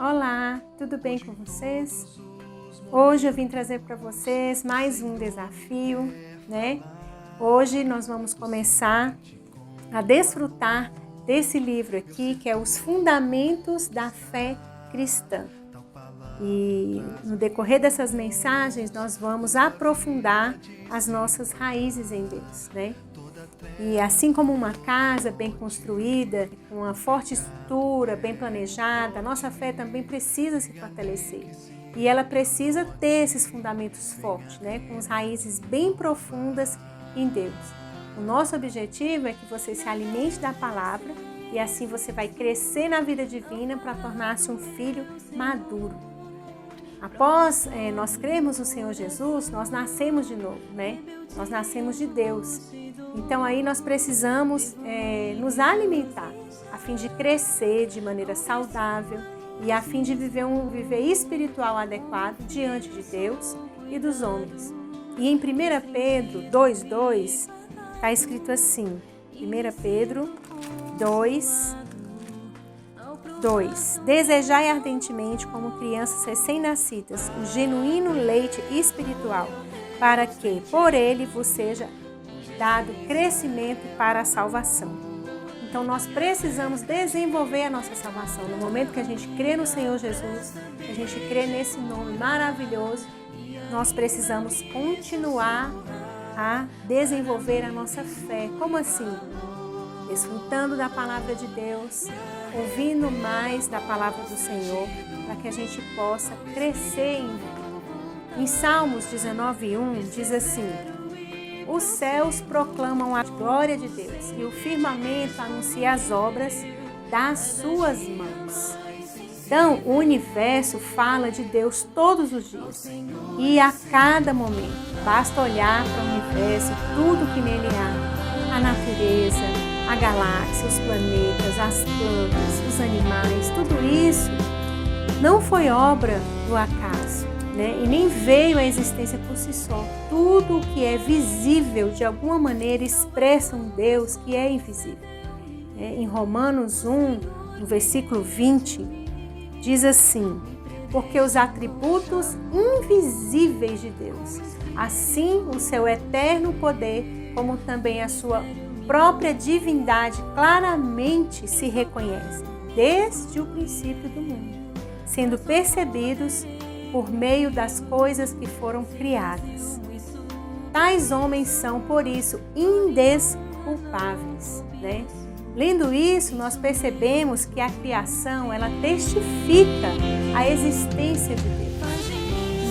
Olá, tudo bem com vocês? Hoje eu vim trazer para vocês mais um desafio, né? Hoje nós vamos começar a desfrutar desse livro aqui, que é Os Fundamentos da Fé Cristã. E no decorrer dessas mensagens nós vamos aprofundar as nossas raízes em Deus, né? E assim como uma casa bem construída, com uma forte estrutura, bem planejada, a nossa fé também precisa se fortalecer. E ela precisa ter esses fundamentos fortes, né? Com as raízes bem profundas em Deus. O nosso objetivo é que você se alimente da palavra e assim você vai crescer na vida divina para tornar-se um filho maduro. Após nós crermos no Senhor Jesus, nós nascemos de novo, né? Nós nascemos de Deus. Então aí nós precisamos nos alimentar, a fim de crescer de maneira saudável e a fim de viver um viver espiritual adequado diante de Deus e dos homens. E em 1 Pedro 2,2 está escrito assim, 1 Pedro 2, desejai ardentemente como crianças recém-nascidas o genuíno leite espiritual, para que por ele vos seja dado crescimento para a salvação. Então nós precisamos desenvolver a nossa salvação. No momento que a gente crê no Senhor Jesus, que a gente crê nesse nome maravilhoso, nós precisamos continuar a desenvolver a nossa fé. Como assim? Desfrutando da palavra de Deus, ouvindo mais da palavra do Senhor, para que a gente possa crescer em vida. Em Salmos 19:1 diz assim: os céus proclamam a glória de Deus e o firmamento anuncia as obras das suas mãos. Então, o universo fala de Deus todos os dias e a cada momento. Basta olhar para o universo, tudo que nele há, a natureza, a galáxia, os planetas, as plantas, os animais, tudo isso não foi obra do acaso, né? E nem veio à existência por si só. Tudo o que é visível, de alguma maneira, expressa um Deus que é invisível. Em Romanos 1, no versículo 20, diz assim: porque os atributos invisíveis de Deus, assim o seu eterno poder, como também a sua própria divindade, claramente se reconhecem desde o princípio do mundo, sendo percebidos por meio das coisas que foram criadas. Tais homens são, por isso, indesculpáveis, né? Lendo isso, nós percebemos que a criação, ela testifica a existência de Deus.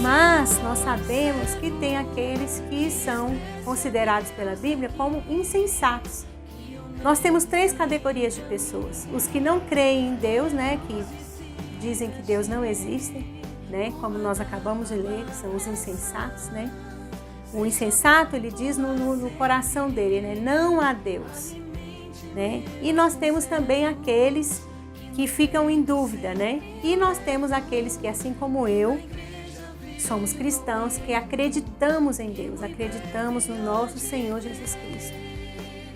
Mas nós sabemos que tem aqueles que são considerados pela Bíblia como insensatos. Nós temos 3 categorias de pessoas. Os que não creem em Deus, né, que dizem que Deus não existe, né, como nós acabamos de ler, que são os insensatos, né? O insensato, ele diz no coração dele, né, não há Deus, né? E nós temos também aqueles que ficam em dúvida, né? E nós temos aqueles que, assim como eu, somos cristãos, que acreditamos em Deus, acreditamos no nosso Senhor Jesus Cristo.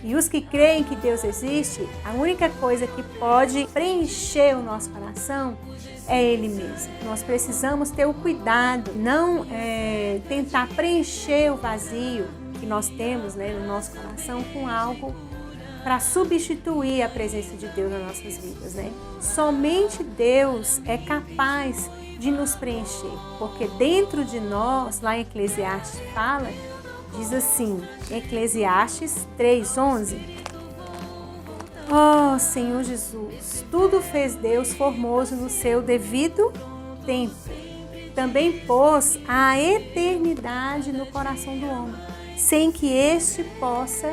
E os que creem que Deus existe, a única coisa que pode preencher o nosso coração é Ele mesmo. Nós precisamos ter o cuidado, não tentar preencher o vazio que nós temos, né, no nosso coração com algo para substituir a presença de Deus nas nossas vidas, né? Somente Deus é capaz de nos preencher, porque dentro de nós, lá em Eclesiastes fala, diz assim, Eclesiastes 3:11, ó Senhor Jesus, tudo fez Deus formoso no seu devido tempo, também pôs a eternidade no coração do homem, sem que este possa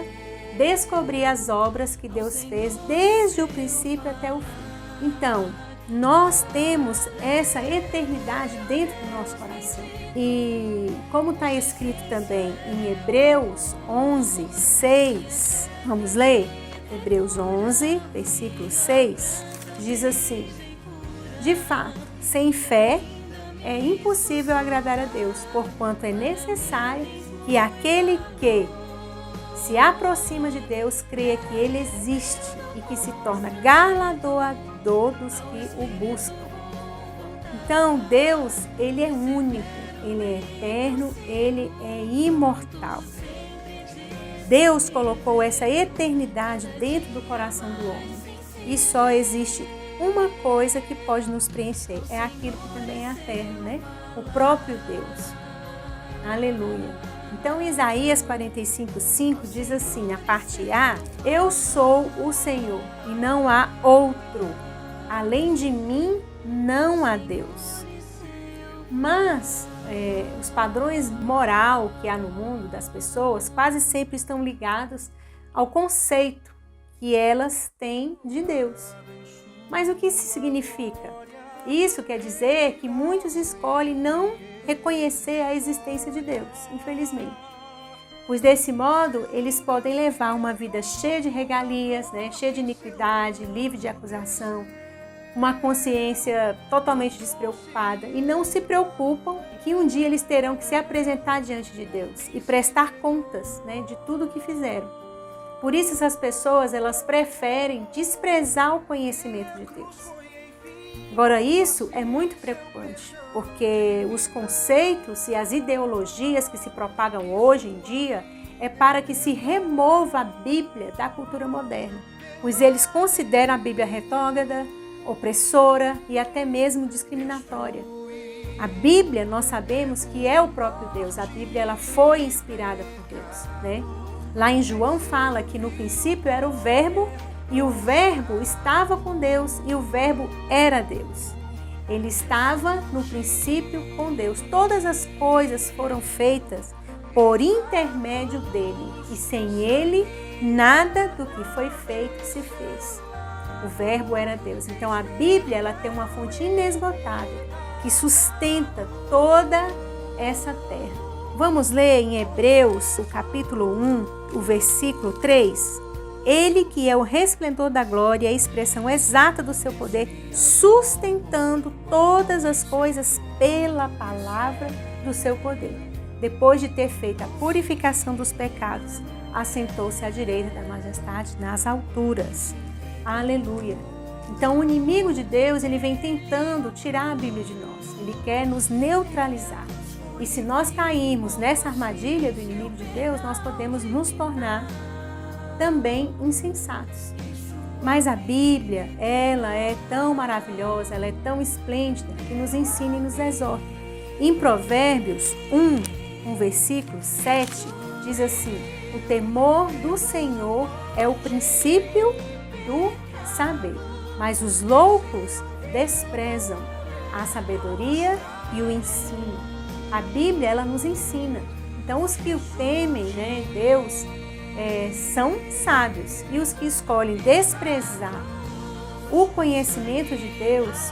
descobrir as obras que Deus fez desde o princípio até o fim. Então, nós temos essa eternidade dentro do nosso coração. E como está escrito também em Hebreus 11:6, vamos ler? Hebreus 11, versículo 6, diz assim: de fato, sem fé é impossível agradar a Deus, porquanto é necessário que aquele que se aproxima de Deus creia que Ele existe e que se torna galardoador dos que o buscam. Então, Deus, ele é único, ele é eterno, ele é imortal. Deus colocou essa eternidade dentro do coração do homem. E só existe uma coisa que pode nos preencher, é aquilo que também é eterno, né? O próprio Deus. Aleluia. Então, Isaías 45:5 diz assim, na parte A: eu sou o Senhor e não há outro. Além de mim, não há Deus. Mas os padrões moral que há no mundo das pessoas quase sempre estão ligados ao conceito que elas têm de Deus. Mas o que isso significa? Isso quer dizer que muitos escolhem não reconhecer a existência de Deus, infelizmente. Pois desse modo, eles podem levar uma vida cheia de regalias, né? Cheia de iniquidade, livre de acusação, uma consciência totalmente despreocupada e não se preocupam que um dia eles terão que se apresentar diante de Deus e prestar contas, né, de tudo o que fizeram. Por isso essas pessoas, elas preferem desprezar o conhecimento de Deus. Agora, isso é muito preocupante, porque os conceitos e as ideologias que se propagam hoje em dia é para que se remova a Bíblia da cultura moderna, pois eles consideram a Bíblia retrógrada, opressora e até mesmo discriminatória. A Bíblia, nós sabemos que é o próprio Deus. A Bíblia, ela foi inspirada por Deus, né? Lá em João fala que no princípio era o Verbo e o Verbo estava com Deus e o Verbo era Deus. Ele estava no princípio com Deus. Todas as coisas foram feitas por intermédio dele e sem ele nada do que foi feito se fez. O Verbo era Deus. Então a Bíblia, ela tem uma fonte inesgotável que sustenta toda essa terra. Vamos ler em Hebreus, o capítulo 1, o versículo 3. Ele que é o resplendor da glória e a expressão exata do seu poder, sustentando todas as coisas pela palavra do seu poder. Depois de ter feito a purificação dos pecados, assentou-se à direita da majestade nas alturas. Aleluia! Então o inimigo de Deus, ele vem tentando tirar a Bíblia de nós. Ele quer nos neutralizar. E se nós cairmos nessa armadilha do inimigo de Deus, nós podemos nos tornar também insensatos. Mas a Bíblia, ela é tão maravilhosa, ela é tão esplêndida, que nos ensina e nos exorta. Em Provérbios 1 versículo 7, diz assim: o temor do Senhor é o princípio do saber, mas os loucos desprezam a sabedoria e o ensino. A Bíblia, ela nos ensina. Então, os que o temem, né, Deus, são sábios, e os que escolhem desprezar o conhecimento de Deus,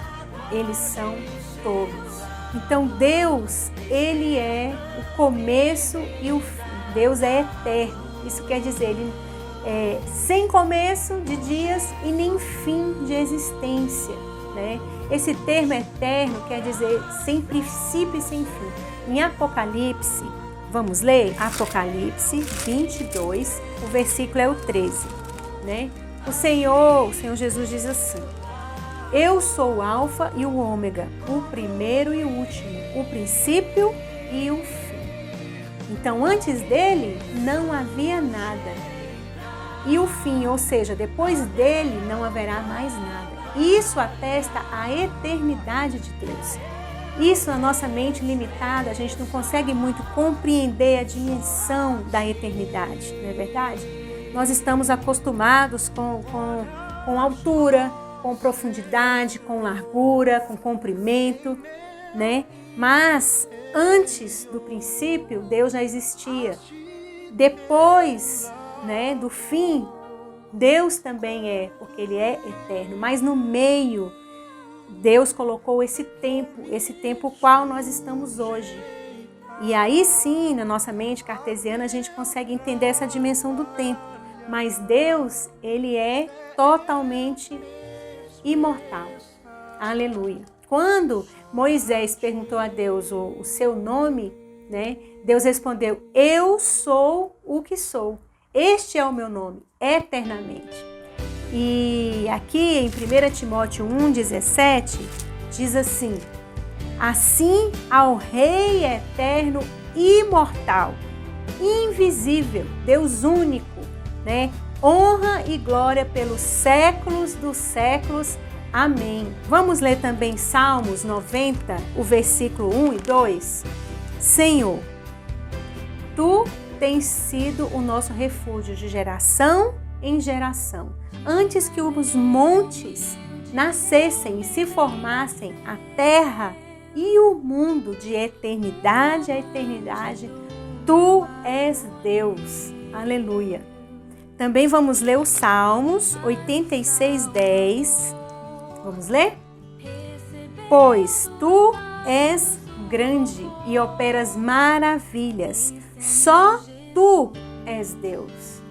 eles são tolos. Então, Deus, ele é o começo e o fim. Deus é eterno. Isso quer dizer, ele sem começo de dias e nem fim de existência, né? Esse termo eterno quer dizer sem princípio e sem fim. Em Apocalipse, vamos ler? Apocalipse 22, o versículo é o 13, né? O Senhor Jesus diz assim: eu sou o Alfa e o Ômega, o primeiro e o último, o princípio e o fim. Então, antes dele não havia nada. E o fim, ou seja, depois dele não haverá mais nada. Isso atesta a eternidade de Deus. Isso, na nossa mente limitada, a gente não consegue muito compreender a dimensão da eternidade, não é verdade? Nós estamos acostumados com altura, com profundidade, com largura, com comprimento, né? Mas antes do princípio, Deus já existia. Depois, né, do fim, Deus também é, porque ele é eterno. Mas no meio, Deus colocou esse tempo qual nós estamos hoje. E aí sim, na nossa mente cartesiana, a gente consegue entender essa dimensão do tempo. Mas Deus, ele é totalmente imortal. Aleluia. Quando Moisés perguntou a Deus o seu nome, né, Deus respondeu: eu sou o que sou. Este é o meu nome, eternamente. E aqui em 1 Timóteo 1,17, diz assim: assim ao Rei eterno, imortal, invisível, Deus único, né? Honra e glória pelos séculos dos séculos. Amém. Vamos ler também Salmos 90, o versículo 1 e 2. Senhor, Tu tens sido o nosso refúgio de geração em geração. Antes que os montes nascessem e se formassem, a terra e o mundo de eternidade a eternidade, Tu és Deus. Aleluia. Também vamos ler os Salmos 86, 10. Vamos ler? Pois Tu és grande e operas maravilhas. Só Tu és Deus.